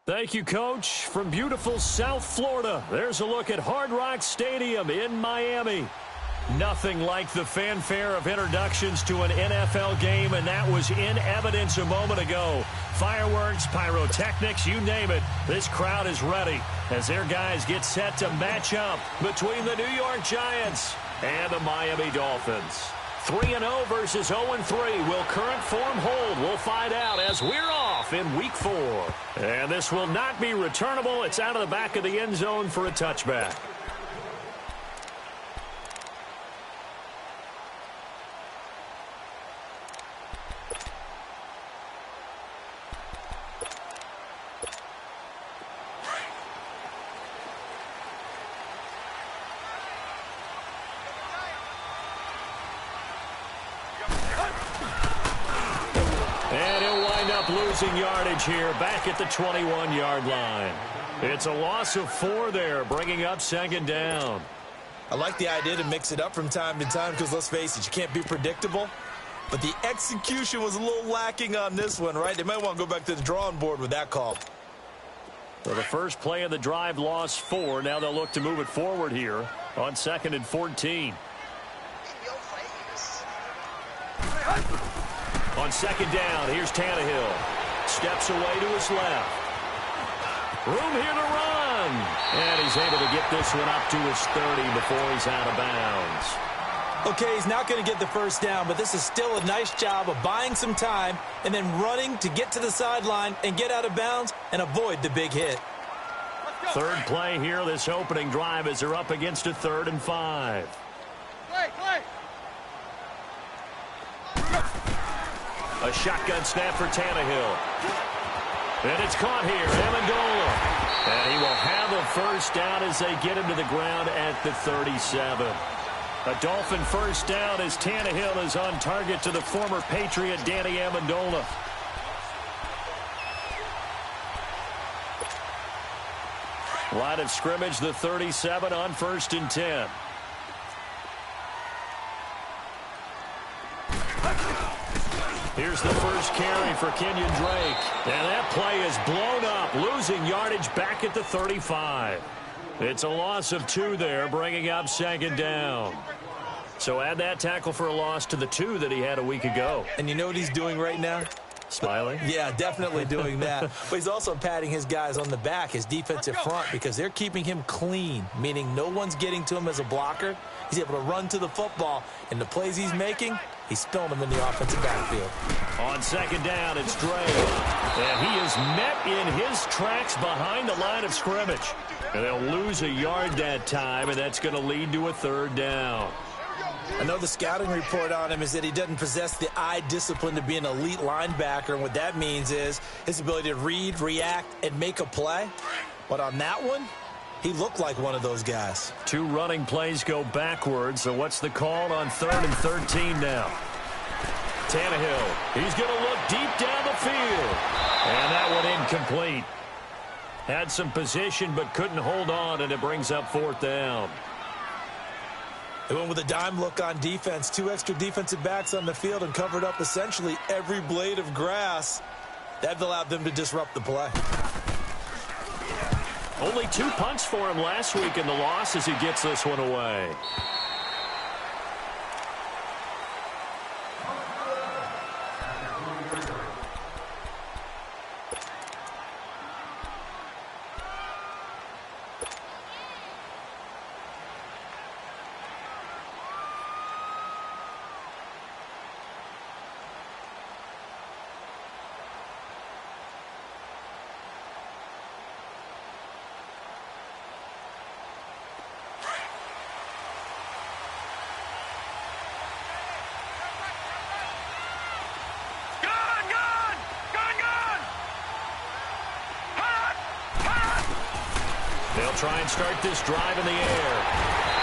Thank you, Coach. From beautiful South Florida, there's a look at Hard Rock Stadium in Miami. Nothing like the fanfare of introductions to an NFL game, and that was in evidence a moment ago. Fireworks, pyrotechnics, you name it. This crowd is ready as their guys get set to match up between the New York Giants and the Miami Dolphins. 3-0 versus 0-3. Will current form hold? We'll find out as we're off in Week 4. And this will not be returnable. It's out of the back of the end zone for a touchback. And he'll wind up losing yardage here back at the 21-yard line. It's a loss of 4 there, bringing up second down. I like the idea to mix it up from time to time because, let's face it, you can't be predictable. But the execution was a little lacking on this one, right? They might want to go back to the drawing board with that call. Well, the first play of the drive lost 4. Now they'll look to move it forward here on 2nd and 14. On second down, here's Tannehill. Steps away to his left. Room here to run. And he's able to get this one up to his 30 before he's out of bounds. Okay, he's not going to get the first down, but this is still a nice job of buying some time and then running to get to the sideline and get out of bounds and avoid the big hit. Third play here, this opening drive, as they're up against a 3rd and 5. A shotgun snap for Tannehill. And it's caught here, Amendola. And he will have a first down as they get him to the ground at the 37. A Dolphin first down as Tannehill is on target to the former Patriot Danny Amendola. Line of scrimmage, the 37 on 1st and 10. Here's the first carry for Kenyon Drake. And that play is blown up, losing yardage back at the 35. It's a loss of 2 there, bringing up second down. So add that tackle for a loss to the 2 that he had a week ago. And you know what he's doing right now? Smiling? Yeah, definitely doing that. But he's also patting his guys on the back, his defensive front, because they're keeping him clean, meaning no one's getting to him as a blocker. He's able to run to the football, and the plays he's making, he's spilling them in the offensive backfield. On second down, it's Drake. And he is met in his tracks behind the line of scrimmage. And they'll lose a yard that time, and that's going to lead to a 3rd down. I know the scouting report on him is that he doesn't possess the eye discipline to be an elite linebacker, and what that means is his ability to read, react, and make a play. But on that one, he looked like one of those guys. 2 running plays go backwards, so what's the call on 3rd and 13 now? Tannehill, he's going to look deep down the field. And that one incomplete. Had some position but couldn't hold on, and it brings up 4th down. They went with a dime look on defense. 2 extra defensive backs on the field and covered up essentially every blade of grass. That allowed them to disrupt the play. Only 2 punts for him last week in the loss as he gets this one away. They'll try and start this drive in the air.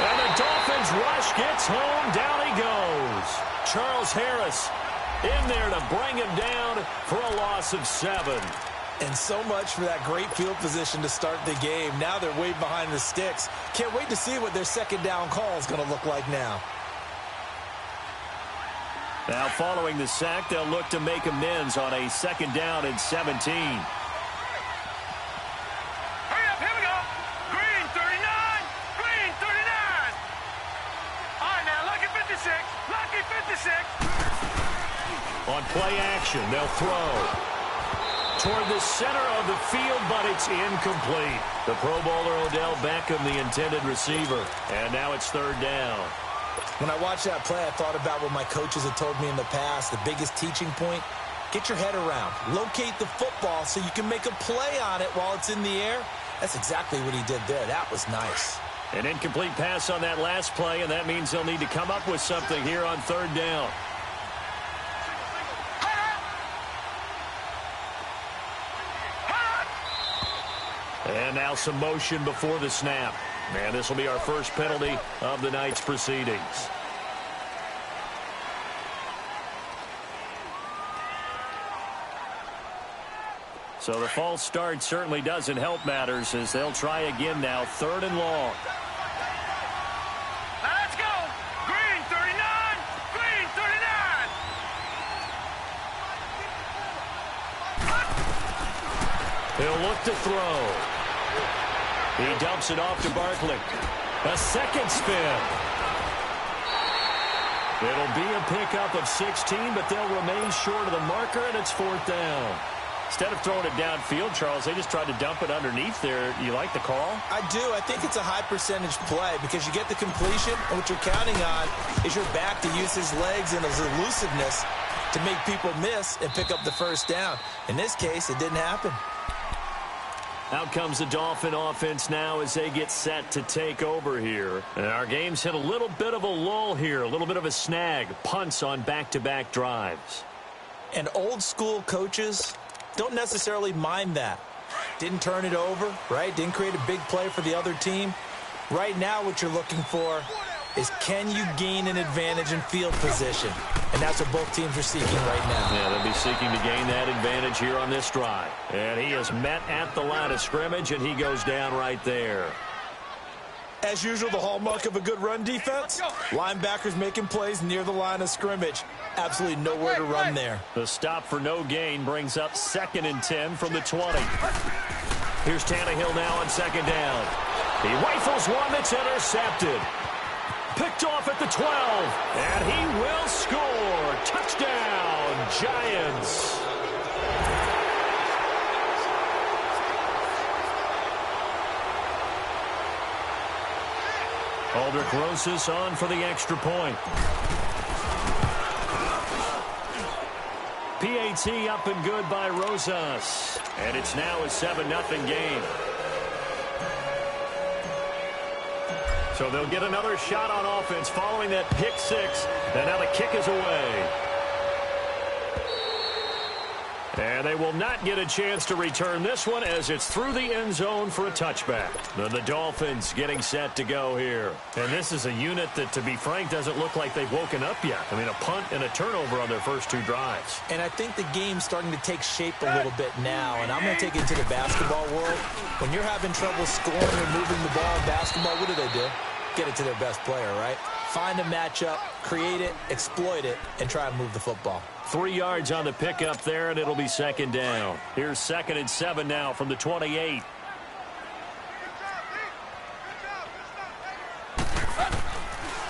And the Dolphins rush gets home. Down he goes. Charles Harris in there to bring him down for a loss of 7. And so much for that great field position to start the game. Now they're way behind the sticks. Can't wait to see what their second down call is going to look like now. Now following the sack, they'll look to make amends on a 2nd down and 17. On play action, they'll throw toward the center of the field, but it's incomplete. The Pro Bowler Odell Beckham, the intended receiver. And now it's third down. When I watched that play, I thought about what my coaches had told me in the past. The biggest teaching point, get your head around. Locate the football so you can make a play on it while it's in the air. That's exactly what he did there. That was nice. An incomplete pass on that last play, and that means they'll need to come up with something here on third down. And now some motion before the snap. And this will be our first penalty of the night's proceedings. So the false start certainly doesn't help matters as they'll try again now, third and long. Let's go! Green 39! Green 39! He'll look to throw. He dumps it off to Barkley. A second spin. It'll be a pickup of 16, but they'll remain short of the marker, and it's fourth down. Instead of throwing it downfield, Charles, they just tried to dump it underneath there. You like the call? I do. I think it's a high-percentage play because you get the completion, and what you're counting on is your back to use his legs and his elusiveness to make people miss and pick up the first down. In this case, it didn't happen. Out comes the Dolphin offense now as they get set to take over here. And our game's hit a little bit of a lull here, a little bit of a snag. Punts on back-to-back drives. And old-school coaches don't necessarily mind that. Didn't turn it over, right? Didn't create a big play for the other team. Right now what you're looking for is can you gain an advantage in field position? And that's what both teams are seeking right now. Yeah, they'll be seeking to gain that advantage here on this drive. And he is met at the line of scrimmage, and he goes down right there. As usual, the hallmark of a good run defense, linebackers making plays near the line of scrimmage. Absolutely nowhere to run there. The stop for no gain brings up 2nd and 10 from the 20. Here's Tannehill now on second down. He rifles one that's intercepted. Picked off at the 12, and he will score. Touchdown, Giants. Aldrich Rosas on for the extra point. PAT up and good by Rosas, and it's now a 7-0 game. So they'll get another shot on offense following that pick six. And now the kick is away. And they will not get a chance to return this one as it's through the end zone for a touchback. The Dolphins getting set to go here. And this is a unit that, to be frank, doesn't look like they've woken up yet. I mean, a punt and a turnover on their first two drives. And I think the game's starting to take shape a little bit now. And I'm going to take it to the basketball world. When you're having trouble scoring or moving the ball in basketball, what do? Get it to their best player, right? Find a matchup, create it, exploit it, and try and move the football. 3 yards on the pickup there, and it'll be second down. Here's 2nd and 7 now from the 28.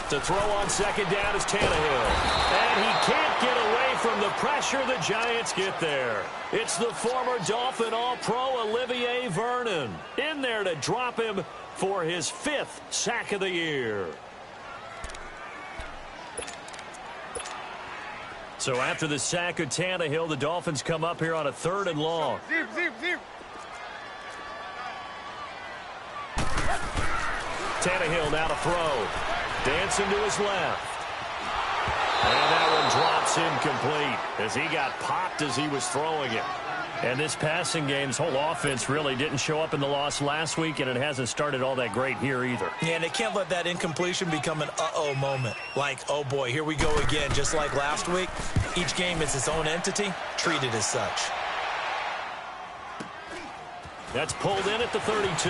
To throw on second down is Tannehill. And he can't get away from the pressure. The Giants get there. It's the former Dolphin All-Pro Olivier Vernon in there to drop him for his 5th sack of the year. So after the sack of Tannehill, the Dolphins come up here on a 3rd and long. Tannehill now to throw. Dancing to his left. And that one drops incomplete as he got popped as he was throwing it. And this passing game's whole offense really didn't show up in the loss last week, and it hasn't started all that great here either. Yeah, and they can't let that incompletion become an uh-oh moment. Like, oh boy, here we go again, just like last week. Each game is its own entity, treated as such. That's pulled in at the 32.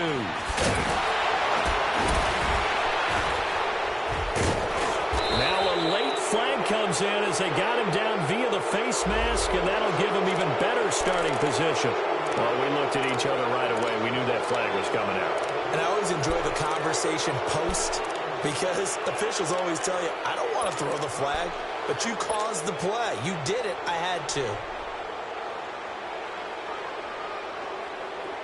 Comes in as they got him down via the face mask, and that'll give him even better starting position. Well, we looked at each other right away. We knew that flag was coming out. And I always enjoy the conversation post because officials always tell you, I don't want to throw the flag. but you caused the play. You did it. I had to.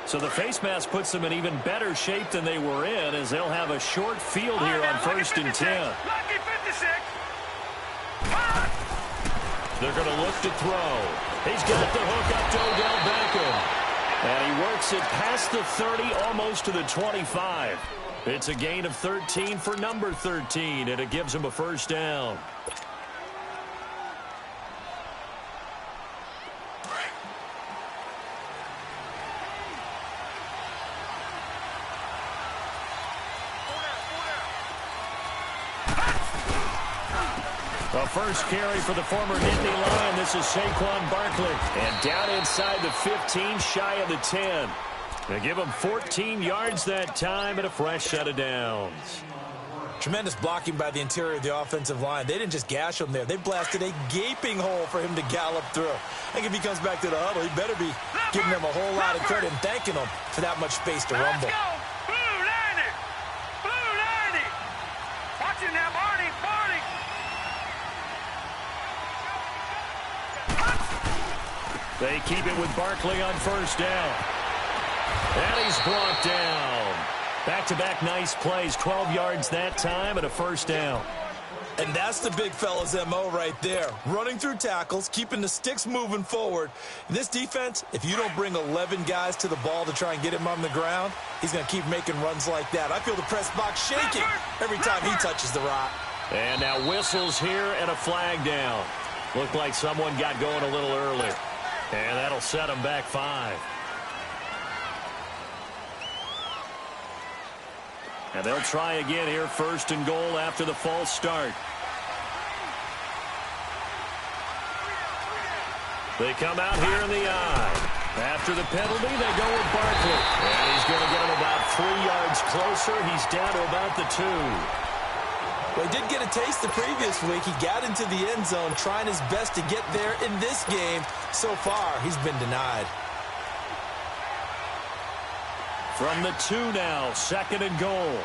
So the face mask puts them in even better shape than they were in, as they'll have a short field here on 1st and 10. Lucky 56. They're going to look to throw. He's got the hook up to Odell Beckham. And he works it past the 30, almost to the 25. It's a gain of 13 for number 13, and it gives him a first down. The first carry for the former Nittany Lion. This is Saquon Barkley. And down inside the 15, shy of the 10. They give him 14 yards that time and a fresh set of downs. Tremendous blocking by the interior of the offensive line. They didn't just gash him there. They blasted a gaping hole for him to gallop through. I think if he comes back to the huddle, he better be giving them a whole lot of credit and thanking them for that much space to rumble. Let's go. Blue 90. Blue 90. Watch it now, Barney. Barney. They keep it with Barkley on first down. And he's brought down. Back-to-back nice plays, 12 yards that time and a first down. And that's the big fella's MO right there. Running through tackles, keeping the sticks moving forward. This defense, if you don't bring 11 guys to the ball to try and get him on the ground, he's going to keep making runs like that. I feel the press box shaking every time he touches the rock. And now whistles here and a flag down. Looked like someone got going a little early. And that'll set him back 5. And they'll try again here, 1st and goal after the false start. They come out here in the eye. After the penalty, they go with Barkley. And he's going to get him about 3 yards closer. He's down to about the 2. Well, he did get a taste the previous week. He got into the end zone trying his best to get there in this game. So far, he's been denied. From the 2 now, 2nd and goal.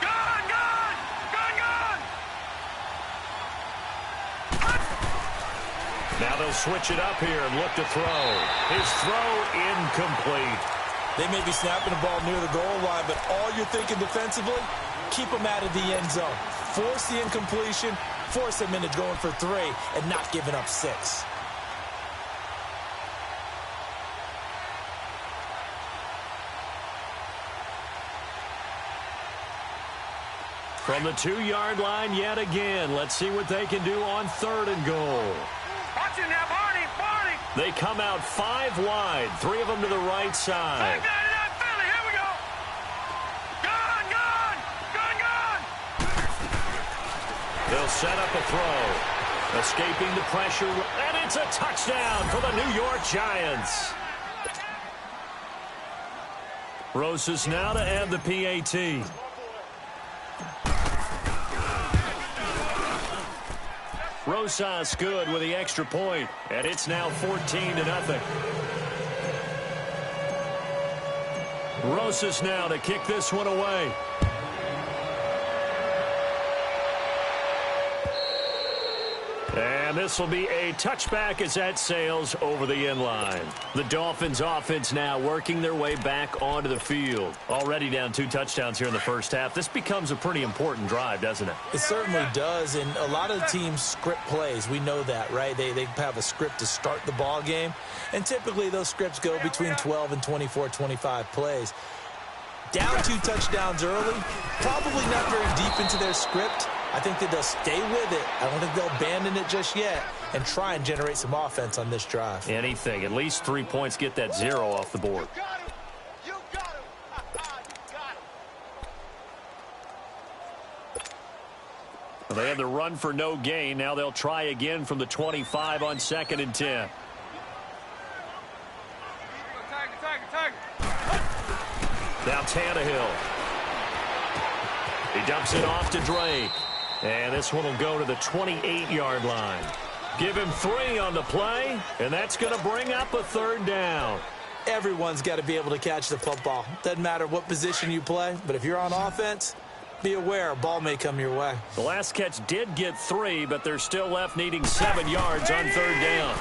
Gone, gone, gone, gone. Now they'll switch it up here and look to throw. His throw incomplete. They may be snapping the ball near the goal line, but all you're thinking defensively, keep them out of the end zone. Force the incompletion, force them into going for 3, and not giving up 6. From the 2-yard line yet again. Let's see what they can do on 3rd and goal. Watch it now, Barney. Barney. They come out 5 wide, 3 of them to the right side. Got it out, Philly. Here we go. Gone, gone, gone, gone. They'll set up a throw. Escaping the pressure, and it's a touchdown for the New York Giants. Rosas now to add the PAT. Rosas good with the extra point, and it's now 14-0. Rosas now to kick this one away. And this will be a touchback as that sails over the end line. The Dolphins offense now working their way back onto the field. Already down 2 touchdowns here in the first half. This becomes a pretty important drive, doesn't it? It certainly does, and a lot of the teams script plays. We know that, right? They have a script to start the ball game, and typically those scripts go between 12 and 24, 25 plays. Down 2 touchdowns early, probably not very deep into their script. I think that they'll stay with it. I don't think they'll abandon it just yet and try and generate some offense on this drive. Anything. At least 3 points, get that 0 off the board. You got him. You got him. They had the run for no gain. Now they'll try again from the 25 on 2nd and 10. Tiger. Now Tannehill. He dumps it off to Drake. And this one will go to the 28-yard line. Give him 3 on the play, and that's going to bring up a 3rd down. Everyone's got to be able to catch the football. Doesn't matter what position you play, but if you're on offense, be aware, a ball may come your way. The last catch did get 3, but they're still left needing 7 yards on 3rd down.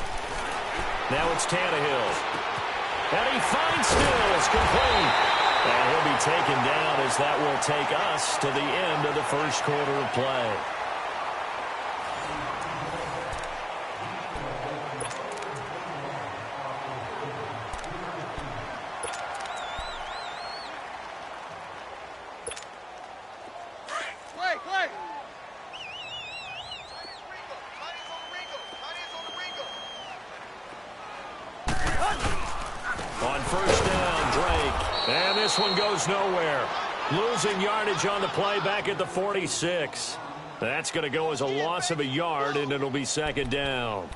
Now it's Tannehill. And he finds Stills, complete. And he'll be taken down as that will take us to the end of the first quarter of play. On 1st down, Drake. And this one goes nowhere. Losing yardage on the play back at the 46. That's going to go as a loss of a yard, and it'll be 2nd down.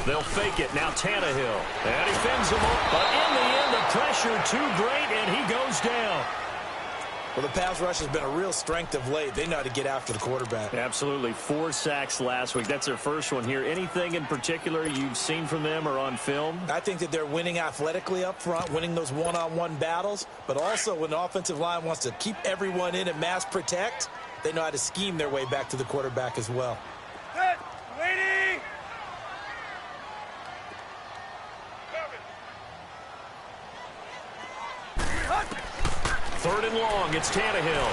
They'll fake it. Now Tannehill. And he fends him up. But in the end, the pressure too great, and he goes down. Well, the pass rush has been a real strength of late. They know how to get after the quarterback. Absolutely. 4 sacks last week. That's their first one here. Anything in particular you've seen from them or on film? I think that they're winning athletically up front, winning those one-on-one battles, but also when the offensive line wants to keep everyone in and mass protect, they know how to scheme their way back to the quarterback as well. Set. Waiting. 3rd and long. It's Tannehill.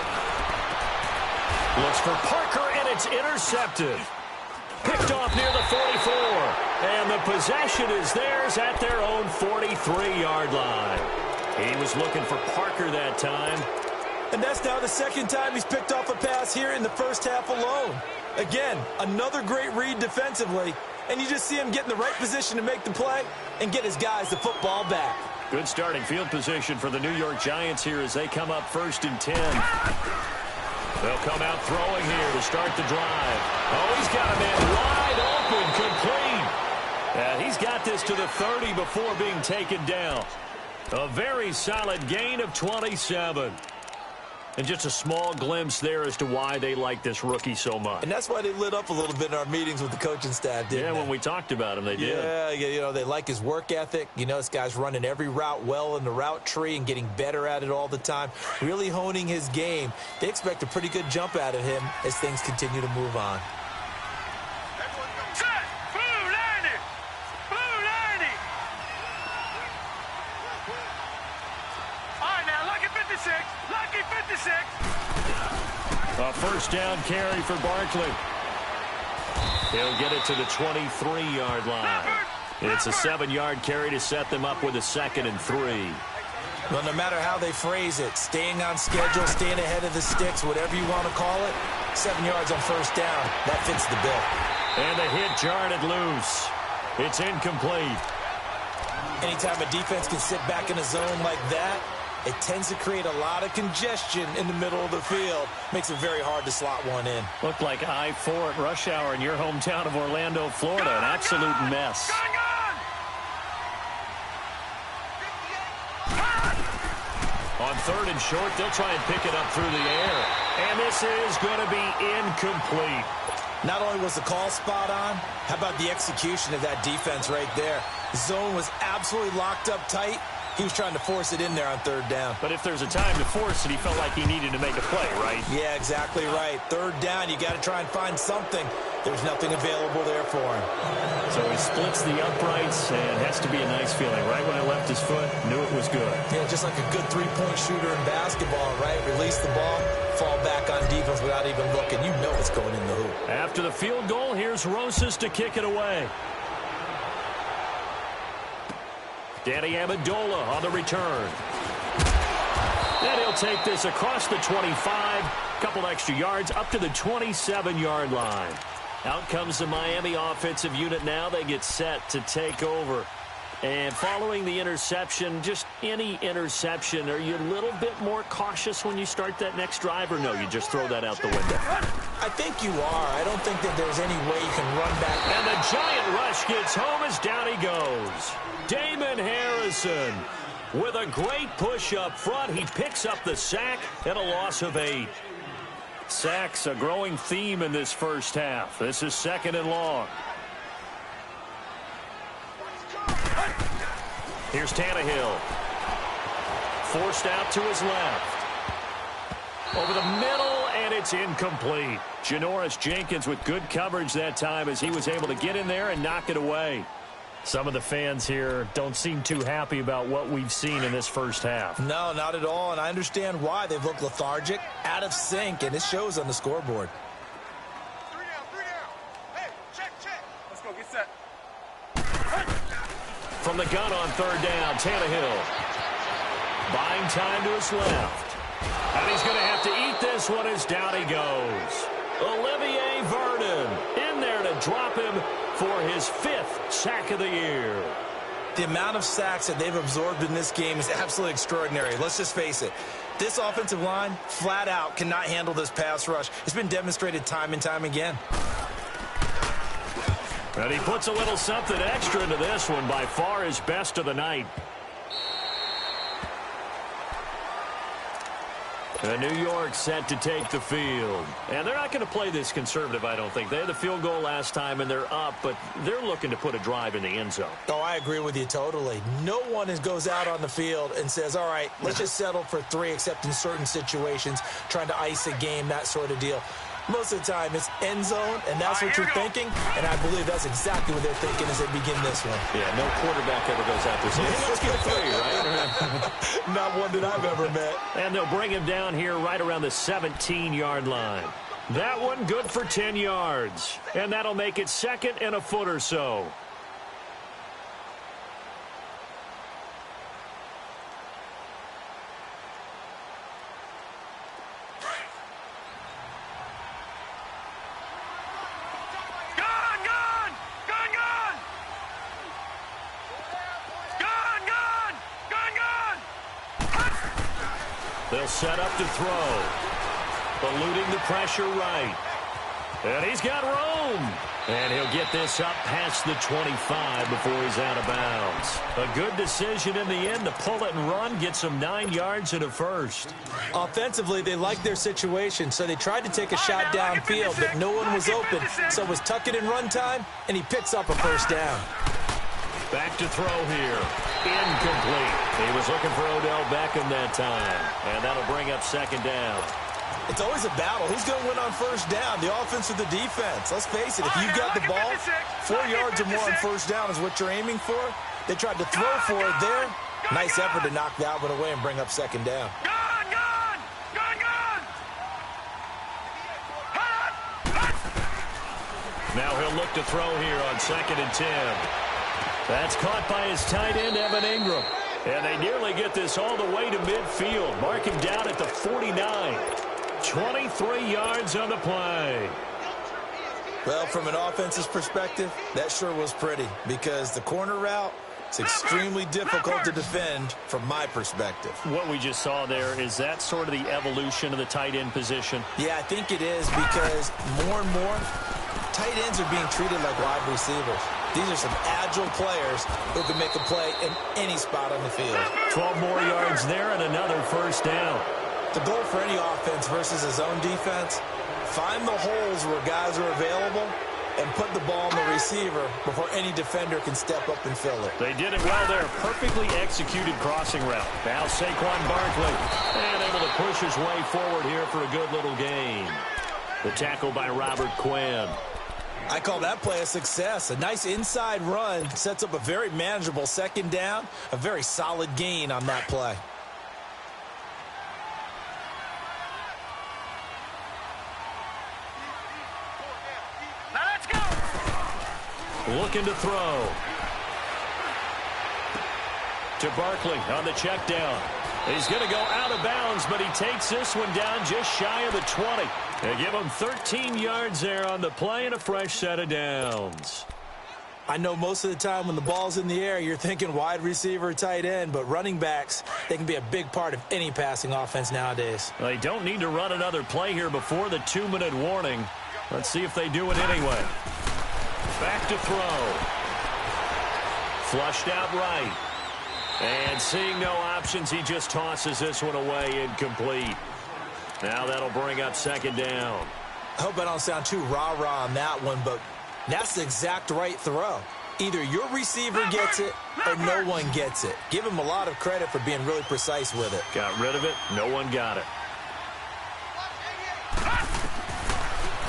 Looks for Parker, and it's intercepted. Picked off near the 44. And the possession is theirs at their own 43-yard line. He was looking for Parker that time. And that's now the 2nd time he's picked off a pass here in the first half alone. Again, another great read defensively. And you just see him get in the right position to make the play and get his guys the football back. Good starting field position for the New York Giants here as they come up 1st and 10. They'll come out throwing here to start the drive. Oh, he's got a man wide open, complete. And he's got this to the 30 before being taken down. A very solid gain of 27. And just a small glimpse there as to why they like this rookie so much. And that's why they lit up a little bit in our meetings with the coaching staff, didn't they? Yeah, when we talked about him, they did. Yeah, you know, they like his work ethic. You know, this guy's running every route well in the route tree and getting better at it all the time, really honing his game. They expect a pretty good jump out of him as things continue to move on. Set. Blue 90. Blue 90. All right, now, lucky 56. Lucky 56. A 1st down carry for Barkley. He'll get it to the 23-yard line. It's a 7-yard carry to set them up with a 2nd and 3. Well, no matter how they phrase it, staying on schedule, staying ahead of the sticks, whatever you want to call it, 7 yards on 1st down, that fits the bill. And the hit jarred it loose. It's incomplete. Anytime a defense can sit back in a zone like that, it tends to create a lot of congestion in the middle of the field. Makes it very hard to slot one in. Looked like I-4 at rush hour in your hometown of Orlando, Florida. An absolute mess. On 3rd and short, they'll try and pick it up through the air. And this is going to be incomplete. Not only was the call spot on, how about the execution of that defense right there? The zone was absolutely locked up tight. He was trying to force it in there on 3rd down. But if there's a time to force it, he felt like he needed to make a play, right? Yeah, exactly right. 3rd down, you got to try and find something. There's nothing available there for him. So he splits the uprights, and it has to be a nice feeling. Right when I left his foot, knew it was good. Yeah, just like a good 3-point shooter in basketball, right? Release the ball, fall back on defense without even looking. You know it's going in the hoop. After the field goal, here's Rosas to kick it away. Danny Amendola on the return. And he'll take this across the 25. Couple extra yards up to the 27-yard line. Out comes the Miami offensive unit now. They get set to take over. And following the interception, just any interception, are you a little bit more cautious when you start that next drive, or no, you just throw that out the window? I think you are. I don't think that there's any way you can run back. And the giant rush gets home as down he goes. Damon Harrison with a great push up front. He picks up the sack and a loss of 8. Sacks a growing theme in this first half. This is 2nd and long. Here's Tannehill. Forced out to his left. Over the middle, and it's incomplete. Janoris Jenkins with good coverage that time as he was able to get in there and knock it away. Some of the fans here don't seem too happy about what we've seen in this first half. No, not at all, and I understand why. They've looked lethargic, out of sync, and it shows on the scoreboard. 3 down. Hey, check. Let's go, get set. From the gun on third down, Tannehill. Buying time to his left. And he's going to have to eat this one as down he goes. Olivier Vernon in there to drop him for his 5th sack of the year. The amount of sacks that they've absorbed in this game is absolutely extraordinary. Let's just face it. This offensive line, flat out, cannot handle this pass rush. It's been demonstrated time and time again. And he puts a little something extra into this one, by far his best of the night. And New York set to take the field. And they're not going to play this conservative, I don't think. They had the field goal last time, and they're up, but they're looking to put a drive in the end zone. Oh, I agree with you totally. No one goes out on the field and says, all right, let's just settle for 3, except in certain situations, trying to ice a game, that sort of deal. Most of the time, it's end zone, and that's what you're thinking, and I believe that's exactly what they're thinking as they begin this one. Yeah, no quarterback ever goes out there saying, hey, let's get 3, right? Not one that I've ever met. And they'll bring him down here right around the 17-yard line. That one good for 10 yards, and that'll make it 2nd and a foot or so. They'll set up to throw. Eluding the pressure right. And he's got room. And he'll get this up past the 25 before he's out of bounds. A good decision in the end to pull it and run, get some 9 yards and a first. Offensively, they liked their situation, so they tried to take a shot downfield, but no one was open. So it was tuck it in run time, and he picks up a first down. Back to throw here. Incomplete. He was looking for Odell Beckham that time. And that'll bring up 2nd down. It's always a battle. Who's going to win on first down, the offense or the defense? Let's face it, if you've got the ball, 4 yards or more on first down is what you're aiming for. They tried to throw for it there. Nice effort to knock that one away and bring up 2nd down. Now he'll look to throw here on 2nd and 10. That's caught by his tight end, Evan Ingram. And they nearly get this all the way to midfield. Mark him down at the 49. 23 yards on the play. Well, from an offense's perspective, that sure was pretty because the corner route is extremely difficult to defend from my perspective. What we just saw there, is that sort of the evolution of the tight end position? Yeah, I think it is because more and more, tight ends are being treated like wide receivers. These are some agile players who can make a play in any spot on the field. 12 more yards there and another first down. The goal for any offense versus a zone defense, find the holes where guys are available and put the ball on the receiver before any defender can step up and fill it. They did it well there. Perfectly executed crossing route. Now Saquon Barkley, and able to push his way forward here for a good little gain. The tackle by Robert Quinn. I call that play a success. A nice inside run sets up a very manageable 2nd down. A very solid gain on that play. Now let's go. Looking to throw. To Barkley on the check down. He's going to go out of bounds, but he takes this one down just shy of the 20. They give him 13 yards there on the play and a fresh set of downs. I know most of the time when the ball's in the air, you're thinking wide receiver, tight end, but running backs, they can be a big part of any passing offense nowadays. They don't need to run another play here before the 2-minute warning. Let's see if they do it anyway. Back to throw. Flushed out right. And seeing no options, he just tosses this one away, incomplete. Now that'll bring up 2nd down. I hope I don't sound too rah-rah on that one, but that's the exact right throw. Either your receiver gets it or no one gets it. Give him a lot of credit for being really precise with it. Got rid of it. No one got it.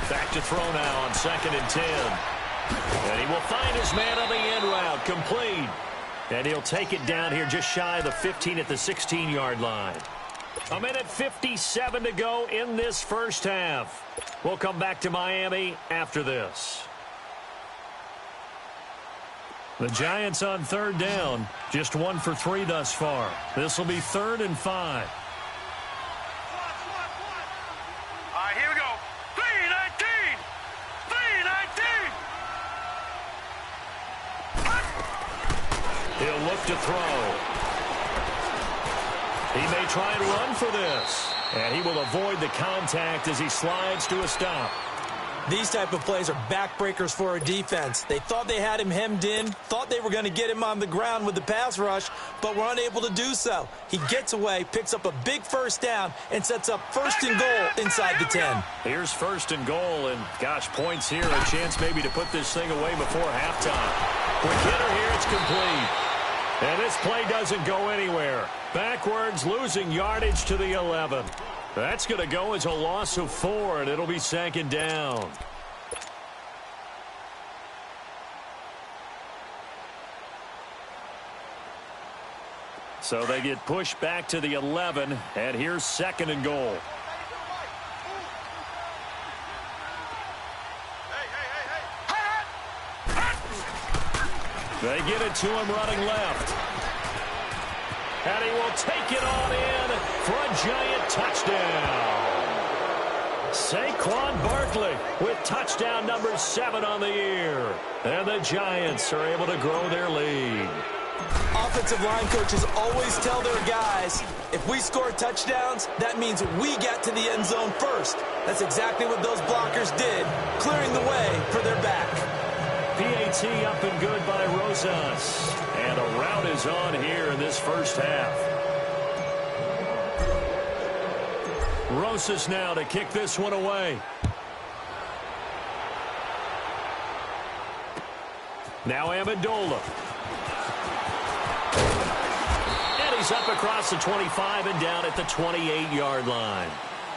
Back to throw now on 2nd and 10. And he will find his man on the end route. Complete. And he'll take it down here just shy of the 15 at the 16-yard line. 1:57 to go in this first half. We'll come back to Miami after this. The Giants on 3rd down. Just 1 for 3 thus far. This will be 3rd and 5. All right, here we go. 3-19. 3-19. He'll look to throw. He may try and run for this. And he will avoid the contact as he slides to a stop. These type of plays are backbreakers for a defense. They thought they had him hemmed in, thought they were going to get him on the ground with the pass rush, but were unable to do so. He gets away, picks up a big first down, and sets up 1st and goal inside the 10. Here's 1st and goal, and gosh, points here. A chance maybe to put this thing away before halftime. Quick hitter here, it's complete. And this play doesn't go anywhere. Backwards, losing yardage to the 11. That's going to go as a loss of 4, and it'll be 2nd down. So they get pushed back to the 11, and here's 2nd and goal. They get it to him running left. And he will take it on in for a Giant touchdown. Saquon Barkley with touchdown number 7 on the year. And the Giants are able to grow their lead. Offensive line coaches always tell their guys, if we score touchdowns, that means we get to the end zone first. That's exactly what those blockers did, clearing the way for their back. PAT up and good by Rosas. And a rout is on here in this first half. Rosas now to kick this one away. Now Amendola. And he's up across the 25 and down at the 28-yard line.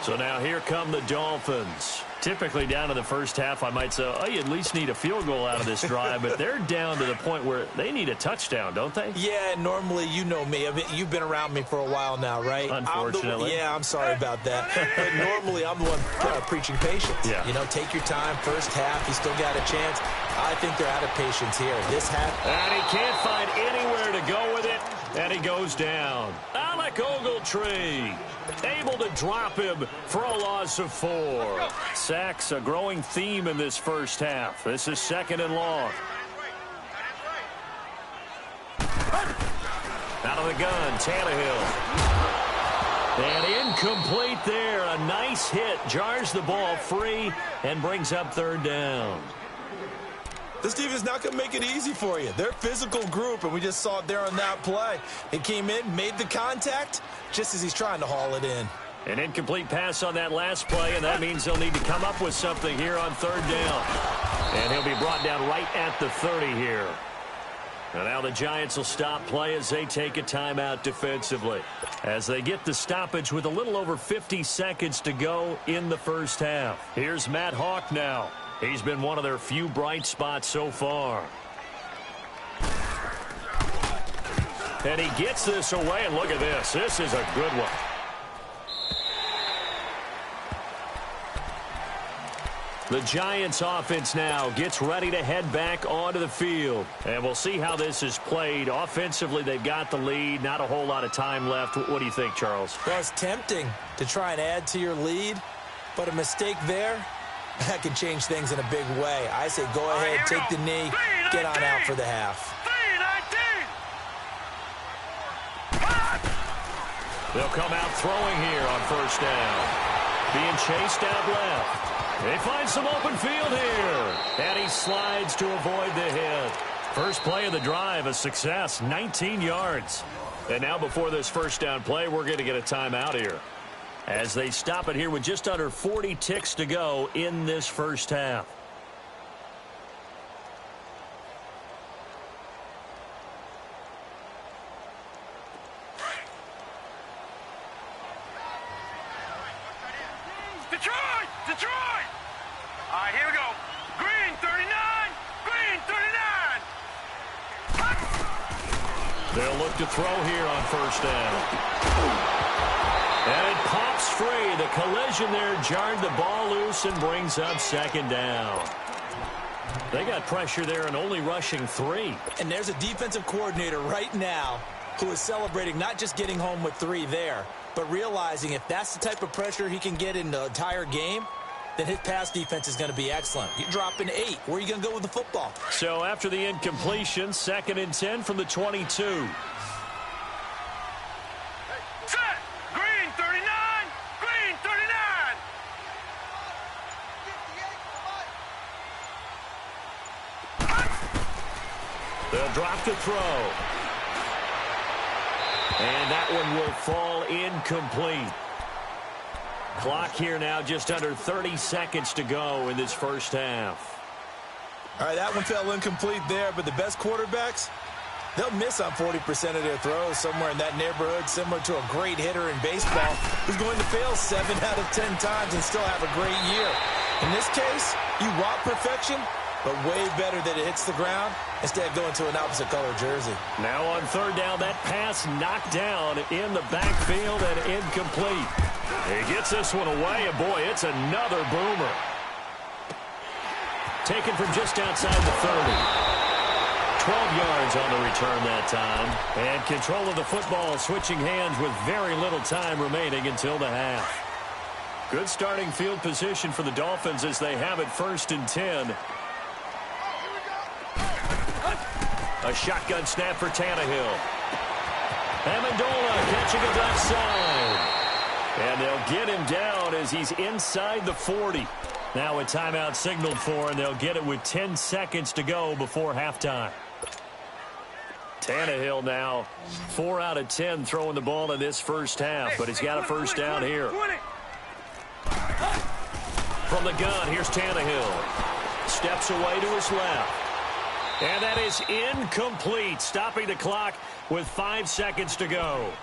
So now here come the Dolphins. Typically down in the first half, I might say, oh, you at least need a field goal out of this drive, but they're down to the point where they need a touchdown, don't they? Yeah, normally, you know me. I mean, you've been around me for a while now, right? Unfortunately. I'm sorry about that. But normally, I'm the one preaching patience. Yeah. You know, take your time. First half, you still got a chance. I think they're out of patience here. This half. And he can't find anywhere to go with it, and he goes down. Alec Ogletree able to drop him for a loss of 4. Sacks a growing theme in this first half. This is 2nd and long. Out of the gun, Tannehill. And incomplete there. A nice hit. Jars the ball free and brings up 3rd down. This team is not going to make it easy for you. They're a physical group, and we just saw it there on that play. He came in, made the contact, just as he's trying to haul it in. An incomplete pass on that last play, and that means they'll need to come up with something here on 3rd down. And he'll be brought down right at the 30 here. And now the Giants will stop play as they take a timeout defensively. As they get the stoppage with a little over 50 seconds to go in the first half. Here's Matt Hawk now. He's been one of their few bright spots so far. And he gets this away, and look at this. This is a good one. The Giants offense now gets ready to head back onto the field. And we'll see how this is played. Offensively, they've got the lead. Not a whole lot of time left. What do you think, Charles? Well, it's tempting to try and add to your lead, but a mistake there, that can change things in a big way. I say go ahead, take the knee, get on out for the half. They'll come out throwing here on 1st down. Being chased out left. They find some open field here. And he slides to avoid the hit. First play of the drive, a success, 19 yards. And now before this 1st down play, we're going to get a timeout here. As they stop it here with just under 40 ticks to go in this first half. Detroit! Detroit! All right, here we go. Green 39, green 39. They'll look to throw here on first down. And it pops free. The collision there jarred the ball loose and brings up second down. They got pressure there and only rushing 3. And there's a defensive coordinator right now who is celebrating not just getting home with 3 there, but realizing if that's the type of pressure he can get in the entire game, then his pass defense is going to be excellent. You're dropping 8. Where are you going to go with the football? So after the incompletion, 2nd and 10 from the 22. Set! Green 39, green 39. They'll drop to throw. And that one will fall incomplete. Clock here now, just under 30 seconds to go in this first half. All right, that one fell incomplete there, but the best quarterbacks, they'll miss on 40% of their throws, somewhere in that neighborhood, similar to a great hitter in baseball who's going to fail 7 out of 10 times and still have a great year. In this case, you want perfection, but way better that it hits the ground instead of going to an opposite color jersey. Now on third down, that pass knocked down in the backfield and incomplete. He gets this one away, and boy, it's another boomer. Taken from just outside the 30. 12 yards on the return that time. And control of the football switching hands with very little time remaining until the half. Good starting field position for the Dolphins as they have it 1st and 10. A shotgun snap for Tannehill. Amendola catching it left side. And they'll get him down as he's inside the 40. Now a timeout signaled for, and they'll get it with 10 seconds to go before halftime. Tannehill now 4 out of 10 throwing the ball in this first half, but he's got a first down here. From the gun, here's Tannehill. Steps away to his left. And that is incomplete, stopping the clock with 5 seconds to go.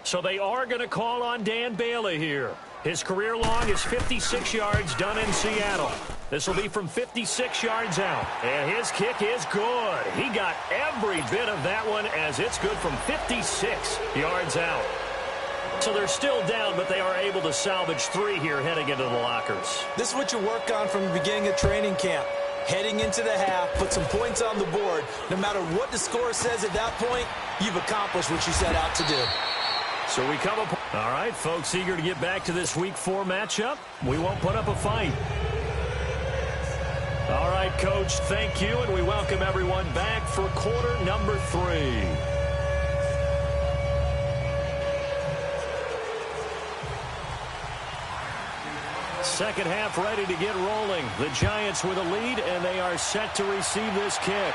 So they are going to call on Dan Bailey here. His career long is 56 yards done in Seattle. This will be from 56 yards out. And his kick is good. He got every bit of that one as it's good from 56 yards out. So they're still down, but they are able to salvage 3 here heading into the lockers. This is what you work on from the beginning of training camp. Heading into the half, put some points on the board. No matter what the score says at that point, you've accomplished what you set out to do. So we come up. All right, folks, eager to get back to this Week 4 matchup. We won't put up a fight. All right, Coach, thank you, and we welcome everyone back for quarter number 3. Second half ready to get rolling. The Giants with a lead, and they are set to receive this kick.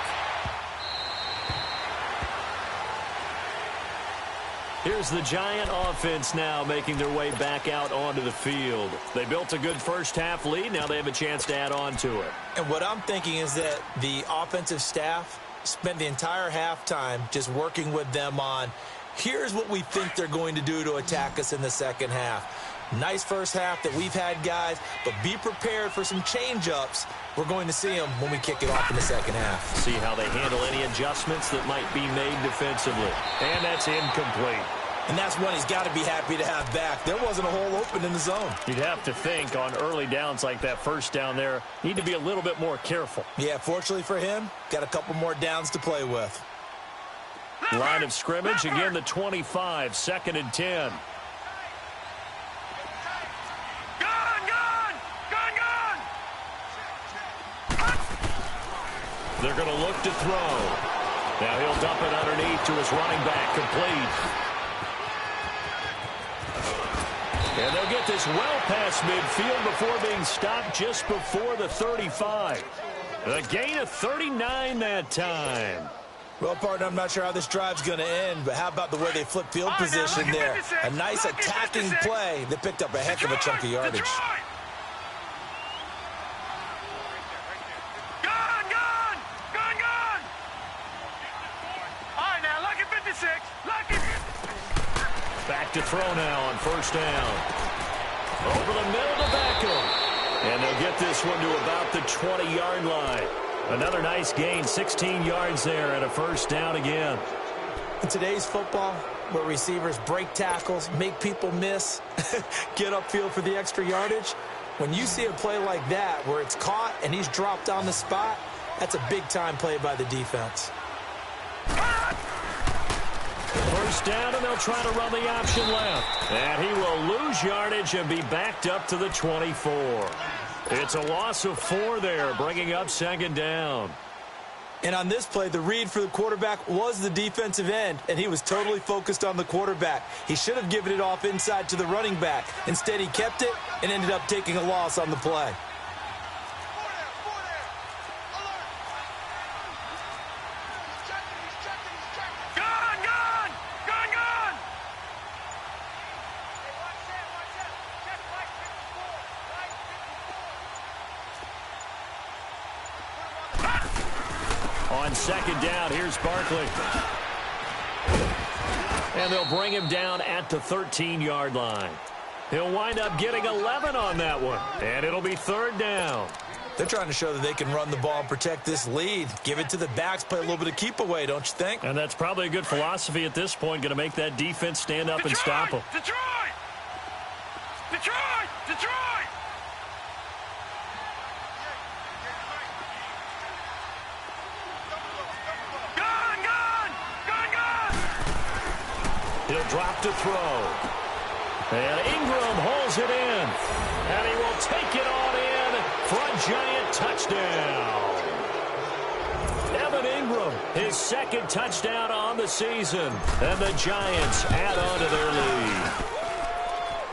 Here's the Giant offense now making their way back out onto the field. They built a good first half lead. Now they have a chance to add on to it. And what I'm thinking is that the offensive staff spent the entire halftime just working with them on, here's what we think they're going to do to attack us in the second half. Nice first half that we've had, guys, but be prepared for some change-ups. We're going to see them when we kick it off in the second half. See how they handle any adjustments that might be made defensively. And that's incomplete. And that's one he's got to be happy to have back. There wasn't a hole open in the zone. You'd have to think on early downs like that first down there, need to be a little bit more careful. Yeah, fortunately for him, got a couple more downs to play with. Line of scrimmage, again the 25, 2nd and 10. They're going to look to throw. Now he'll dump it underneath to his running back, complete. And they'll get this well past midfield before being stopped just before the 35. A gain of 39 that time. Well, partner, I'm not sure how this drive's going to end, but how about the way they flip field position there? A nice attacking play that picked up a heck of a chunk of yardage. to throw now on first down. Over the middle to Beckham. And they'll get this one to about the 20-yard line. Another nice gain, 16 yards there, and a first down again. In today's football, where receivers break tackles, make people miss, get upfield for the extra yardage, when you see a play like that where it's caught and he's dropped on the spot, that's a big-time play by the defense. First down, and they'll try to run the option left. And he will lose yardage and be backed up to the 24. It's a loss of 4 there, bringing up second down. And on this play, the read for the quarterback was the defensive end, and he was totally focused on the quarterback. He should have given it off inside to the running back. Instead, he kept it and ended up taking a loss on the play. On second down, here's Barkley. And they'll bring him down at the 13-yard line. He'll wind up getting 11 on that one, and it'll be third down. They're trying to show that they can run the ball and protect this lead. Give it to the backs, play a little bit of keep away, don't you think? And that's probably a good philosophy at this point, going to make that defense stand up and stop them. Detroit! Detroit! Detroit! He'll drop to throw. And Ingram holds it in. And he will take it on in for a giant touchdown. Evan Ingram, his second touchdown on the season. And the Giants add on to their lead.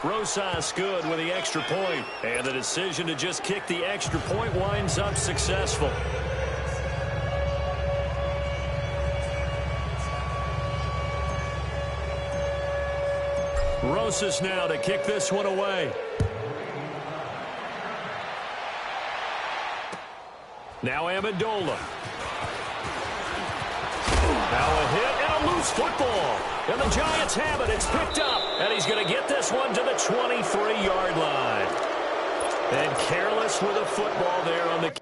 Rosas good with the extra point. And the decision to just kick the extra point winds up successful. Rosas now to kick this one away. Now Amendola. Now a hit and a loose football. And the Giants have it. It's picked up. And he's going to get this one to the 23-yard line. And careless with a football there on the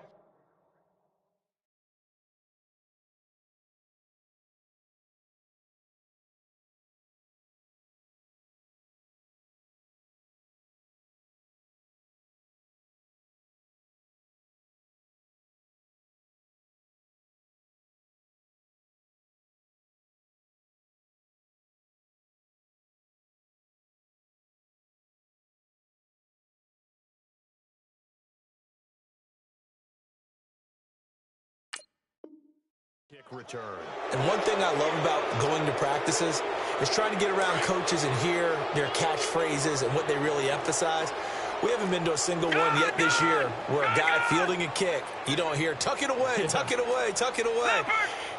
kick return. And one thing I love about going to practices is trying to get around coaches and hear their catchphrases and what they really emphasize. We haven't been to a single one yet this year where a guy fielding a kick, you don't hear, tuck it away, tuck it away, tuck it away.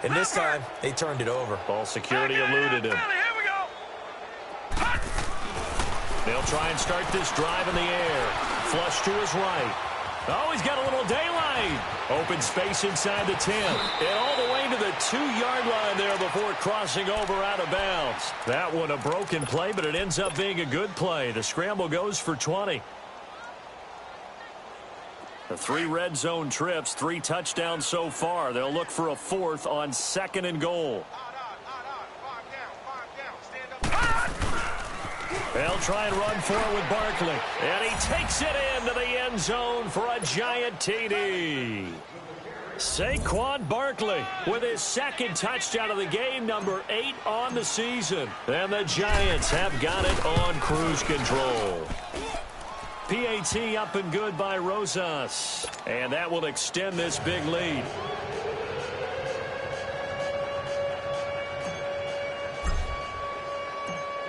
And this time, they turned it over. Ball security eluded him. Here we go. They'll try and start this drive in the air. Flush to his right. Oh, he's got a little daylight. Open space inside the 10. And all the way to the 2-yard line there before crossing over out of bounds. That one a broken play, but it ends up being a good play. The scramble goes for 20. The 3 red zone trips, 3 touchdowns so far. They'll look for a 4th on 2nd and goal. They'll try and run for it with Barkley. And he takes it into the end zone for a giant TD. Saquon Barkley with his 2nd touchdown of the game, number 8 on the season. And the Giants have got it on cruise control. PAT up and good by Rosas. And that will extend this big lead.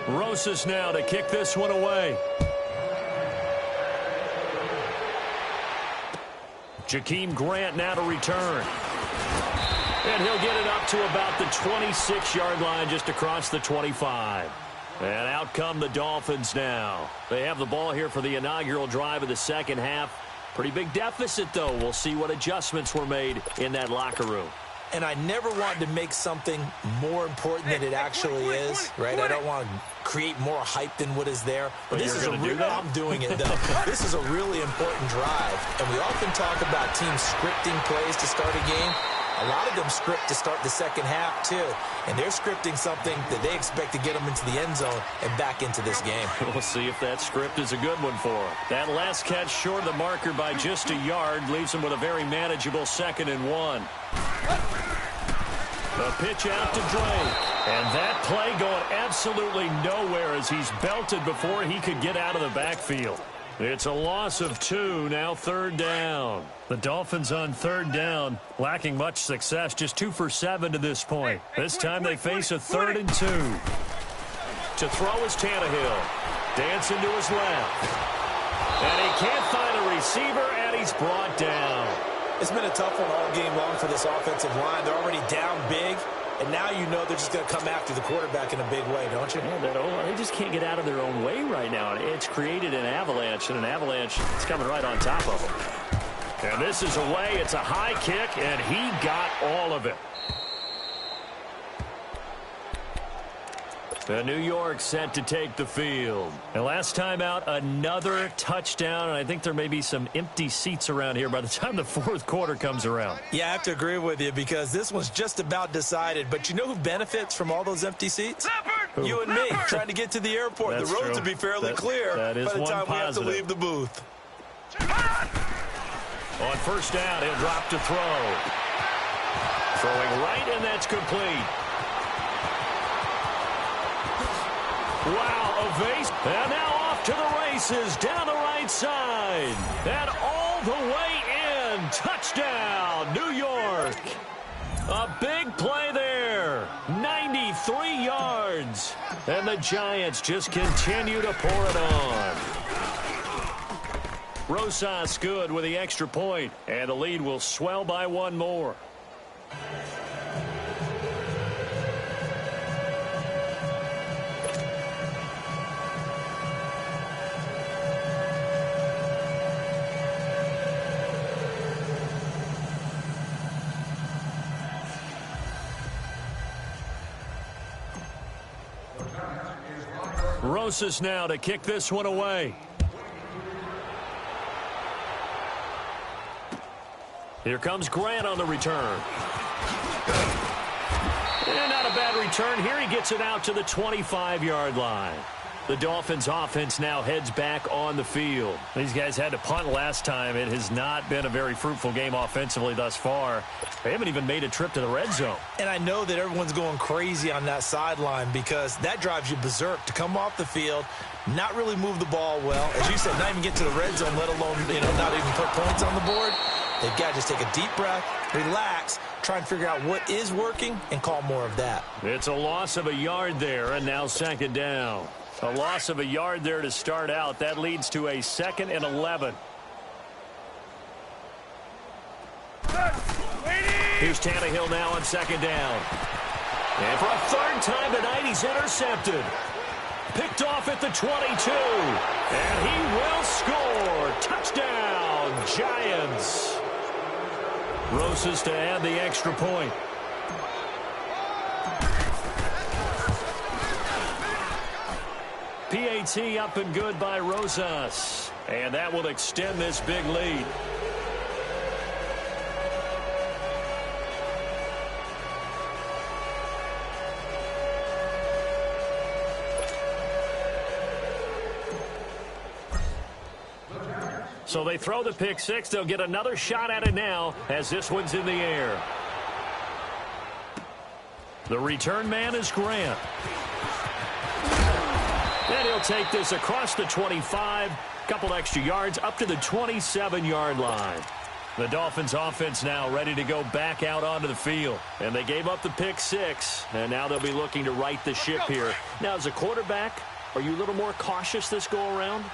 Rosas now to kick this one away. Jakeem Grant now to return. And he'll get it up to about the 26-yard line, just across the 25. And out come the Dolphins now. They have the ball here for the inaugural drive of the second half. Pretty big deficit, though. We'll see what adjustments were made in that locker room. And I never want to make something more important than it actually is, right? I don't want to create more hype than what is there. But this is I'm doing it, though. This is a really important drive. And we often talk about teams scripting plays to start a game. A lot of them script to start the second half, too. And they're scripting something that they expect to get them into the end zone and back into this game. We'll see if that script is a good one for them. That last catch short of the marker by just a yard leaves them with a very manageable 2nd and 1. The pitch out to Drake. And that play going absolutely nowhere as he's belted before he could get out of the backfield. It's a loss of 2, now 3rd down. The Dolphins on 3rd down, lacking much success, just 2 for 7 to this point. This time they face a 3rd and 2. To throw is Tannehill. Dancing to his left. And he can't find a receiver, and he's brought down. It's been a tough one all game long for this offensive line. They're already down big, and now you know they're just going to come after the quarterback in a big way, don't you? Yeah, they just can't get out of their own way right now. It's created an avalanche, and an avalanche is coming right on top of them. And this is away. It's a high kick, and he got all of it. And New York set to take the field. And last time out, another touchdown. And I think there may be some empty seats around here by the time the 4th quarter comes around. Yeah, I have to agree with you because this one's just about decided. But you know who benefits from all those empty seats? Who? You and me, trying to get to the airport. That's the roads true. will be fairly clear that is by the time one we have to positive. leave the booth. On 1st down, he'll drop to throw. Throwing right, and that's complete. Wow, a vase. And now off to the races down the right side. And all the way in. Touchdown, New York. A big play there. 93 yards. And the Giants just continue to pour it on. Rosas good with the extra point. And the lead will swell by 1 more. Rosas now to kick this one away. Here comes Grant on the return. And not a bad return. Here he gets it out to the 25-yard line. The Dolphins offense now heads back on the field. These guys had to punt last time. It has not been a very fruitful game offensively thus far. They haven't even made a trip to the red zone. And I know that everyone's going crazy on that sideline because that drives you berserk to come off the field, not really move the ball well. As you said, not even get to the red zone, let alone, not even put points on the board. They've got to just take a deep breath, relax, try and figure out what is working, and call more of that. It's a loss of a yard there, and now 2nd down. A loss of a yard there to start out. That leads to a 2nd and 11. Here's Tannehill now on 2nd down. And for a 3rd time tonight, he's intercepted. Picked off at the 22. And he will score. Touchdown, Giants. Rosas to add the extra point. PAT up and good by Rosas. And that will extend this big lead. So they throw the pick 6. They'll get another shot at it now as this one's in the air. The return man is Grant. And he'll take this across the 25, couple extra yards, up to the 27-yard line. The Dolphins offense now ready to go back out onto the field. And they gave up the pick 6, and now they'll be looking to right the ship here. Now, as a quarterback, are you a little more cautious this go-around?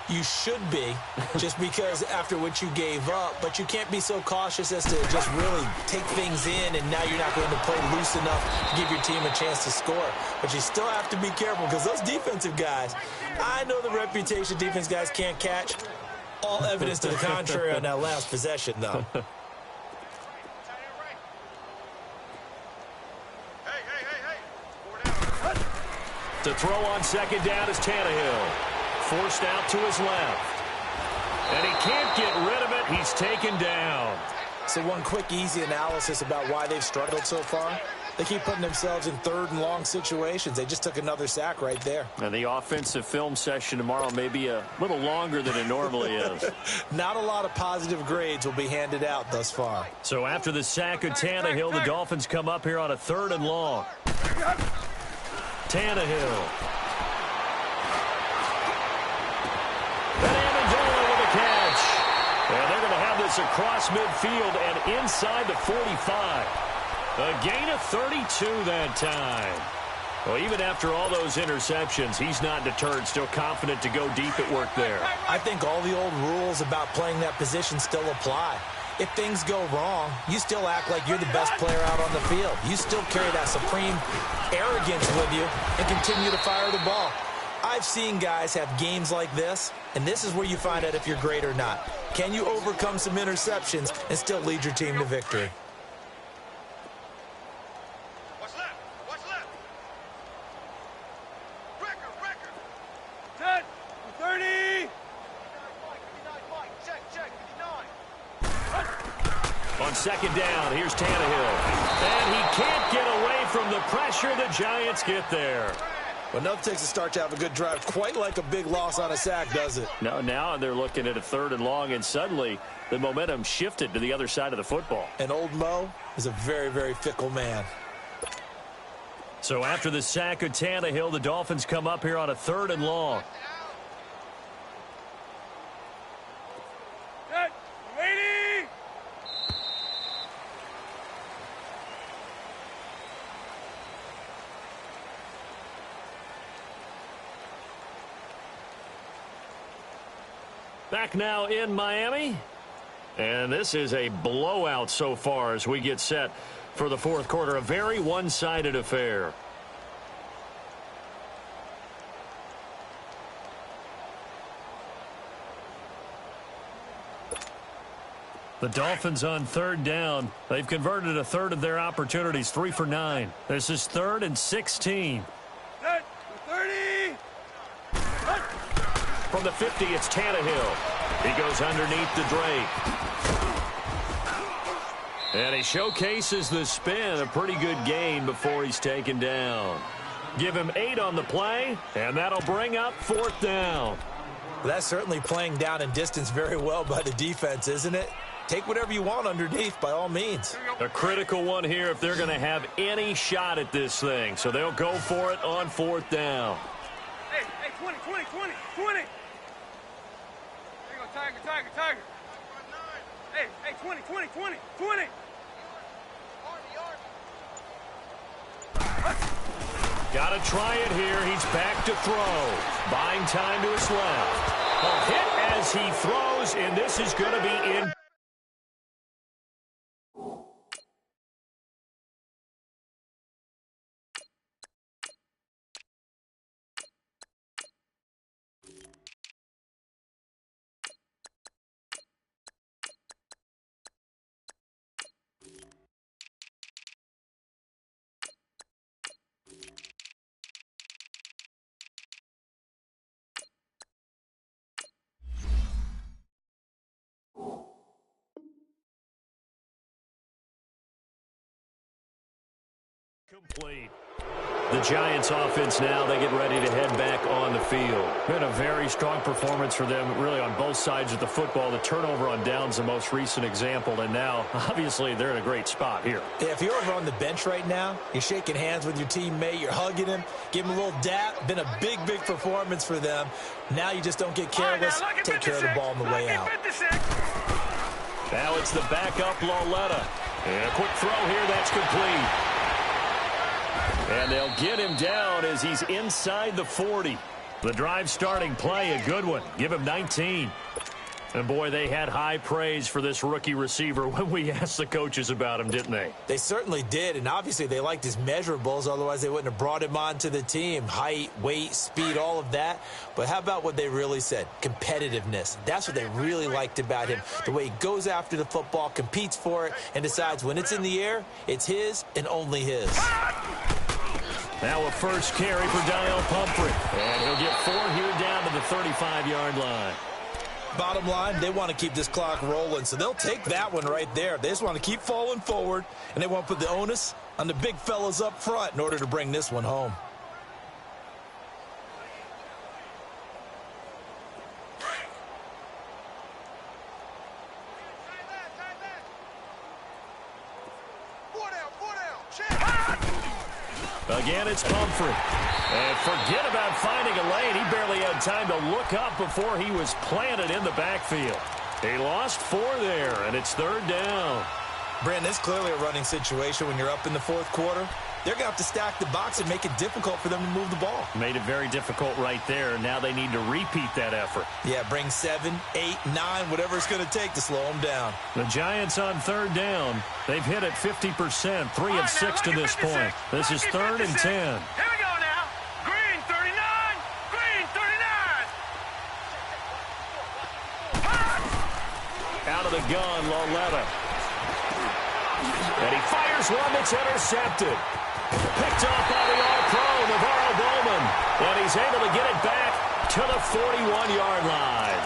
You should be, just because after what you gave up, but you can't be so cautious as to just really take things in, and now you're not going to play loose enough to give your team a chance to score. But you still have to be careful because those defensive guys, I know the reputation defense guys can't catch. All evidence to the contrary on that last possession, though. To throw on second down is Tannehill. Forced out to his left. And he can't get rid of it. He's taken down. So one quick, easy analysis about why they've struggled so far. They keep putting themselves in third and long situations. They just took another sack right there. And the offensive film session tomorrow may be a little longer than it normally is. Not a lot of positive grades will be handed out thus far. So after the sack of Tannehill, the Dolphins come up here on a 3rd and long. Tannehill. And Amendola with a catch. And they're going to have this across midfield and inside the 45. A gain of 32 that time. Well, even after all those interceptions, he's not deterred, still confident to go deep at work there. I think all the old rules about playing that position still apply. If things go wrong, you still act like you're the best player out on the field. You still carry that supreme arrogance with you and continue to fire the ball. I've seen guys have games like this, and this is where you find out if you're great or not. Can you overcome some interceptions and still lead your team to victory? What's left? What's left? Record. 10, 30. Check. 59. On second down, here's Tannehill. And he can't get away from the pressure. The Giants get there. Well, enough takes a start to have a good drive. Quite like a big loss on a sack, does it? No, now they're looking at a 3rd and long, and suddenly the momentum shifted to the other side of the football. And old Mo is a very, very fickle man. So after the sack of Tannehill, the Dolphins come up here on a 3rd and long. Set. 80. Back now in Miami. And this is a blowout so far as we get set for the 4th quarter. A very one-sided affair. The Dolphins on 3rd down. They've converted a 1/3 of their opportunities, 3 for 9. This is 3rd and 16. Set. 30. From the 50, it's Tannehill. He goes underneath the Drake. And he showcases the spin. A pretty good gain before he's taken down. Give him 8 on the play, and that'll bring up 4th down. Well, that's certainly playing down and distance very well by the defense, isn't it? Take whatever you want underneath, by all means. A critical one here if they're going to have any shot at this thing. So they'll go for it on 4th down. Hey, 20. There you go, Tiger. Hey, 20. Got to try it here. He's back to throw. Buying time to his left. A hit as he throws, and this is going to be in. Complete. The Giants offense now, they get ready to head back on the field. Been a very strong performance for them, really on both sides of the football. The turnover on downs, the most recent example, and now, obviously, they're in a great spot here. Yeah, if you're over on the bench right now, you're shaking hands with your teammate, you're hugging him, give him a little dap. Been a big, big performance for them. Now you just don't get careless, take care of the ball on the way out. Now it's the backup Lauletta. And a quick throw here, that's complete. And they'll get him down as he's inside the 40. The drive starting play, a good one. Give him 19. And, boy, they had high praise for this rookie receiver when we asked the coaches about him, didn't they? They certainly did, and obviously they liked his measurables. Otherwise, they wouldn't have brought him onto the team. Height, weight, speed, all of that. But how about what they really said? Competitiveness. That's what they really liked about him. The way he goes after the football, competes for it, and decides when it's in the air, it's his and only his. Now a first carry for Daniel Pumphrey. And he'll get 4 here down to the 35-yard line. Bottom line, they want to keep this clock rolling, so they'll take that one right there. They just want to keep falling forward, and they want to put the onus on the big fellas up front in order to bring this one home. Again, it's Pumphrey. And forget about finding a lane. He barely had time to look up before he was planted in the backfield. He lost 4 there, and it's 3rd down. Brandon, it's clearly a running situation when you're up in the 4th quarter. They're going to have to stack the box and make it difficult for them to move the ball. Made it very difficult right there. Now they need to repeat that effort. Yeah, bring 7, 8, 9, whatever it's going to take to slow them down. The Giants on 3rd down. They've hit it 50%, 3 of 6 to this point. This is 3rd and 10. Here we go now. Green 39. Green 39. Out of the gun, Lauletta. And he fires one that's intercepted. Picked off by the All-Pro, Navarro Bowman. And he's able to get it back to the 41-yard line.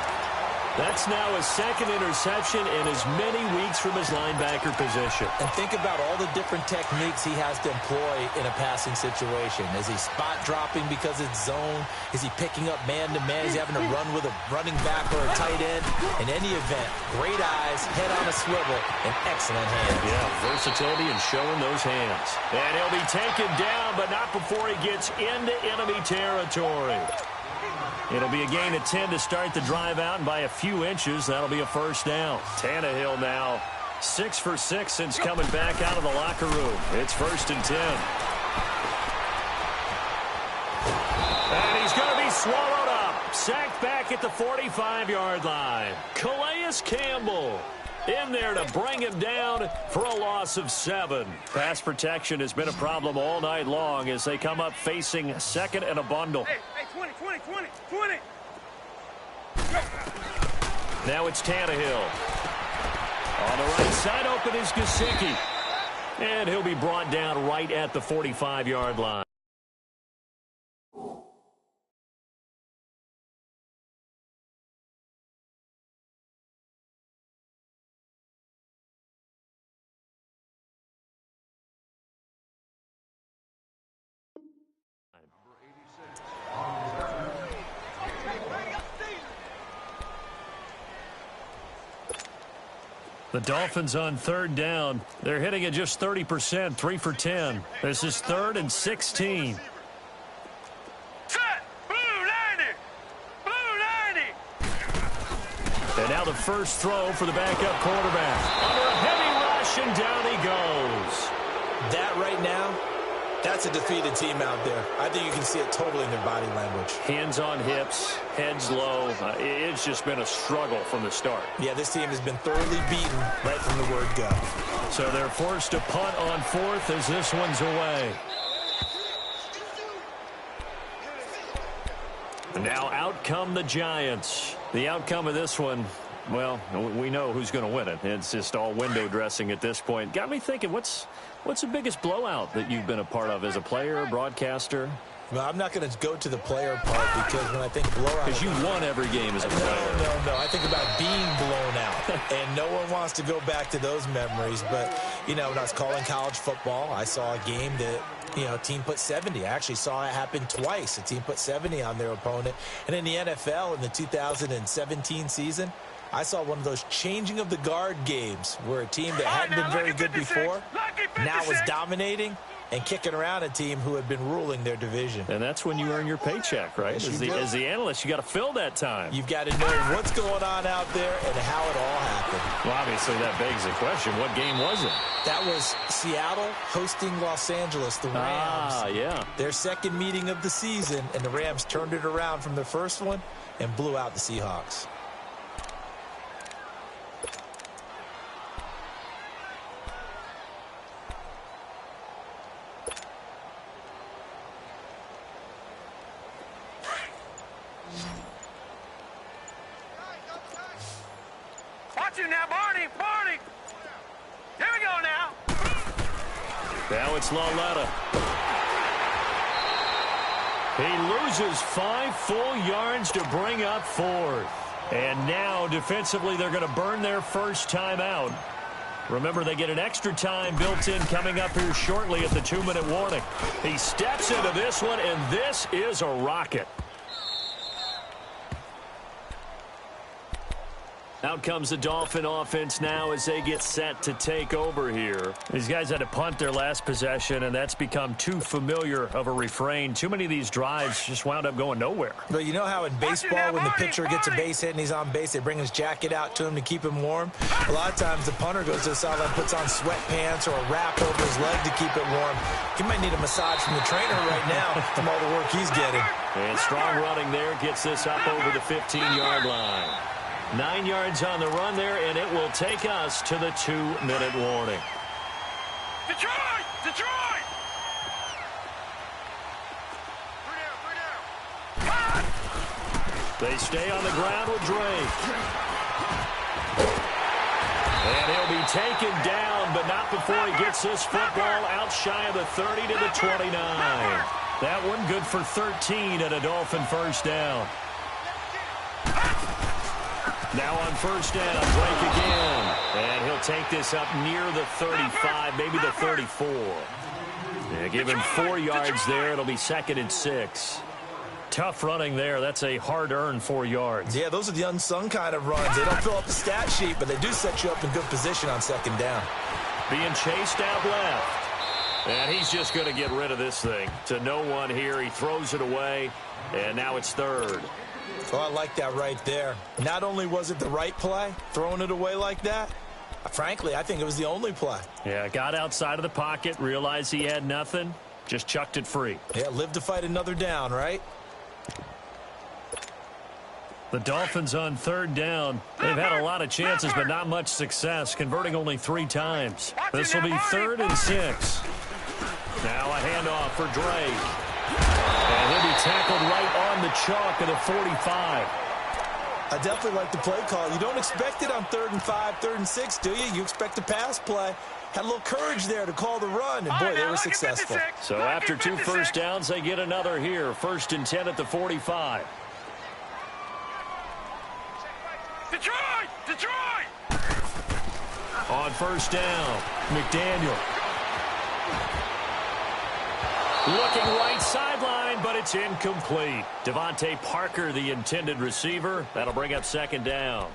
That's now his 2nd interception in as many weeks from his linebacker position. And think about all the different techniques he has to employ in a passing situation. Is he spot dropping because it's zone? Is he picking up man-to-man? Is he having to run with a running back or a tight end? In any event, great eyes, head on a swivel, and excellent hands. Yeah, versatility and showing those hands. And he'll be taken down, but not before he gets into enemy territory. It'll be a gain of 10 to start the drive out, and by a few inches, that'll be a 1st down. Tannehill now 6 for 6 since coming back out of the locker room. It's 1st and 10. And he's going to be swallowed up. Sacked back at the 45-yard line. Calais Campbell in there to bring him down for a loss of 7. Pass protection has been a problem all night long as they come up facing 2nd and a bundle. Hey, 20. Now it's Tannehill. On the right side, open is Gesicki. And he'll be brought down right at the 45-yard line. The Dolphins on 3rd down. They're hitting it just 30%, 3 for 10. This is 3rd and 16. Set. Blue 90. Blue 90. And now the first throw for the backup quarterback. Under a heavy rush, and down he goes. That right now, that's a defeated team out there. I think you can see it totally in their body language. Hands on hips, heads low. It's just been a struggle from the start. Yeah, this team has been thoroughly beaten right from the word go. So they're forced to punt on 4th as this one's away. And now out come the Giants. The outcome of this one, well, we know who's going to win it. It's just all window dressing at this point. Got me thinking, what's the biggest blowout that you've been a part of as a player, broadcaster? Well, I'm not going to go to the player part because when I think blowout... Because you won every game as a player. No. I think about being blown out. And no one wants to go back to those memories. But, when I was calling college football, I saw a game that, a team put 70. I actually saw it happen twice. A team put 70 on their opponent. And in the NFL, in the 2017 season, I saw one of those changing of the guard games where a team that hadn't been very good before now was dominating and kicking around a team who had been ruling their division. And that's when you earn your paycheck, right? Yes, as the analyst, you got to fill that time. You've got to know what's going on out there and how it all happened. Well, obviously, that begs the question, what game was it? That was Seattle hosting Los Angeles, the Rams. Ah, yeah. Their 2nd meeting of the season, and the Rams turned it around from their first one and blew out the Seahawks. Watch him now, Barney. Here we go now. Now it's Lauletta. He loses 5 full yards to bring up 4th. And now, defensively, they're going to burn their first timeout. Remember, they get an extra time built in coming up here shortly at the 2-minute warning. He steps into this one, and this is a rocket. Out comes the Dolphin offense now as they get set to take over here. These guys had to punt their last possession, and that's become too familiar of a refrain. Too many of these drives just wound up going nowhere. But you know how in baseball, when the pitcher gets a base hit and he's on base, they bring his jacket out to him to keep him warm? A lot of times the punter goes to the sideline, puts on sweatpants or a wrap over his leg to keep it warm. He might need a massage from the trainer right now from all the work he's getting. And strong running there gets this up over the 15-yard line. 9 yards on the run there, and it will take us to the 2-minute warning. Detroit! Detroit! They stay on the ground with Drake. And he'll be taken down, but not before he gets this football out shy of the 30 to the 29. That one good for 13 and a Dolphin first down. Now on first down, Drake again. And he'll take this up near the 35, maybe the 34. Yeah, give him 4 yards there. It'll be 2nd and 6. Tough running there. That's a hard-earned 4 yards. Yeah, those are the unsung kind of runs. They don't fill up the stat sheet, but they do set you up in good position on 2nd down. Being chased out left. And he's just going to get rid of this thing. To no one here. He throws it away, and now it's 3rd. Oh, I like that right there. Not only was it the right play, throwing it away like that, frankly, I think it was the only play. Yeah, got outside of the pocket, realized he had nothing, just chucked it free. Yeah, live to fight another down, right? The Dolphins on 3rd down. They've had a lot of chances, but not much success, converting only 3 times. This will be 3rd and 6. Now a handoff for Drake. And he'll be tackled right on the chalk of the 45. I definitely like the play call. You don't expect it on 3rd and 5, 3rd and 6, do you? You expect a pass play. Had a little courage there to call the run, and boy, they were successful. So after 2 first downs, they get another here. 1st and 10 at the 45. Detroit! Detroit! On first down, McDaniel. Looking right sideline, but it's incomplete. Devontae Parker, the intended receiver. That'll bring up 2nd down.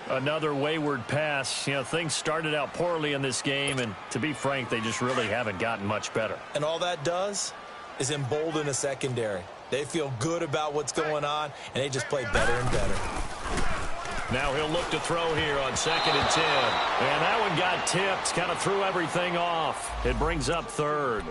Another wayward pass. You know, things started out poorly in this game, and to be frank, they just really haven't gotten much better. And all that does is embolden a secondary. They feel good about what's going on, and they just play better and better. Now he'll look to throw here on 2nd and 10. And that one got tipped, kind of threw everything off. It brings up 3rd.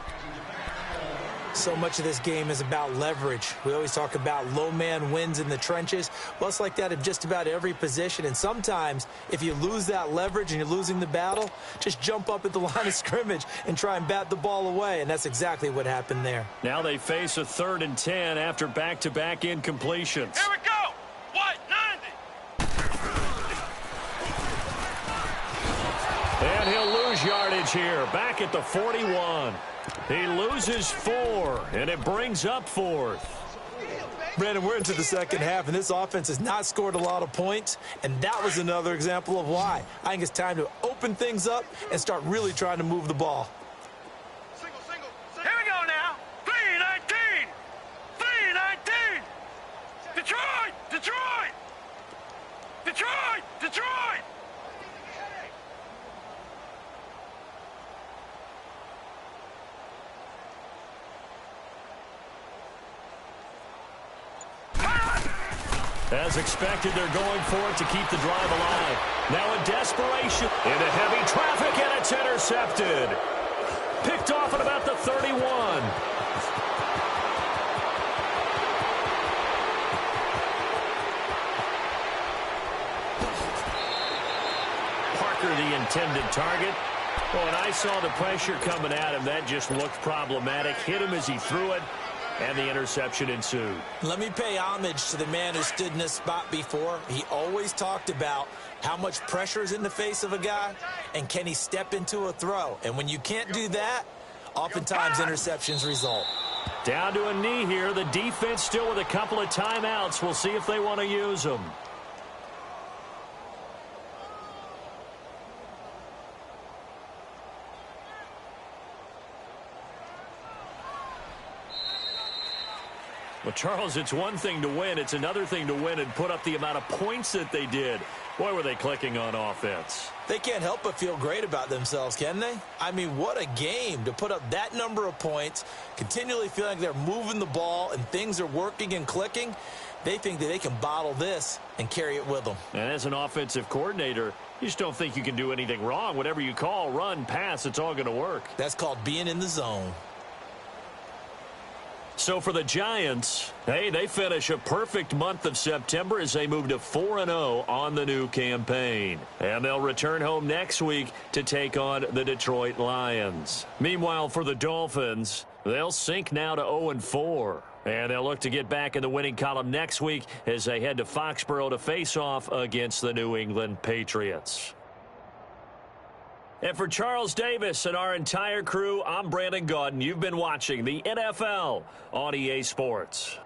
So much of this game is about leverage. We always talk about low man wins in the trenches. Well, it's like that in just about every position. And sometimes, if you lose that leverage and you're losing the battle, just jump up at the line of scrimmage and try and bat the ball away. And that's exactly what happened there. Now they face a 3rd and 10 after back-to-back incompletions. Here we go! What? 90! And he'll lose yardage here, back at the 41. He loses 4, and it brings up 4th. Brandon, we're into the 2nd half, and this offense has not scored a lot of points, and that was another example of why. I think it's time to open things up and start really trying to move the ball. Here we go now. 3-19! 3-19! Detroit! Detroit! Detroit! Detroit! As expected, they're going for it to keep the drive alive. Now in desperation, into heavy traffic, and it's intercepted. Picked off at about the 31. Parker, the intended target. Well, when I saw the pressure coming at him, that just looked problematic. Hit him as he threw it. And the interception ensued. Let me pay homage to the man who stood in this spot before. He always talked about how much pressure is in the face of a guy, and can he step into a throw. And when you can't do that, oftentimes interceptions result. Down to a knee here. The defense still with a couple of timeouts. We'll see if they want to use them. Well, Charles, it's one thing to win. It's another thing to win and put up the amount of points that they did. Boy, were they clicking on offense. They can't help but feel great about themselves, can they? I mean, what a game to put up that number of points, continually feeling like they're moving the ball and things are working and clicking. They think that they can bottle this and carry it with them. And as an offensive coordinator, you just don't think you can do anything wrong. Whatever you call, run, pass, it's all going to work. That's called being in the zone. So for the Giants, hey, they finish a perfect month of September as they move to 4-0 on the new campaign. And they'll return home next week to take on the Detroit Lions. Meanwhile, for the Dolphins, they'll sink now to 0-4. And they'll look to get back in the winning column next week as they head to Foxborough to face off against the New England Patriots. And for Charles Davis and our entire crew, I'm Brandon Gaudin. You've been watching the NFL on EA Sports.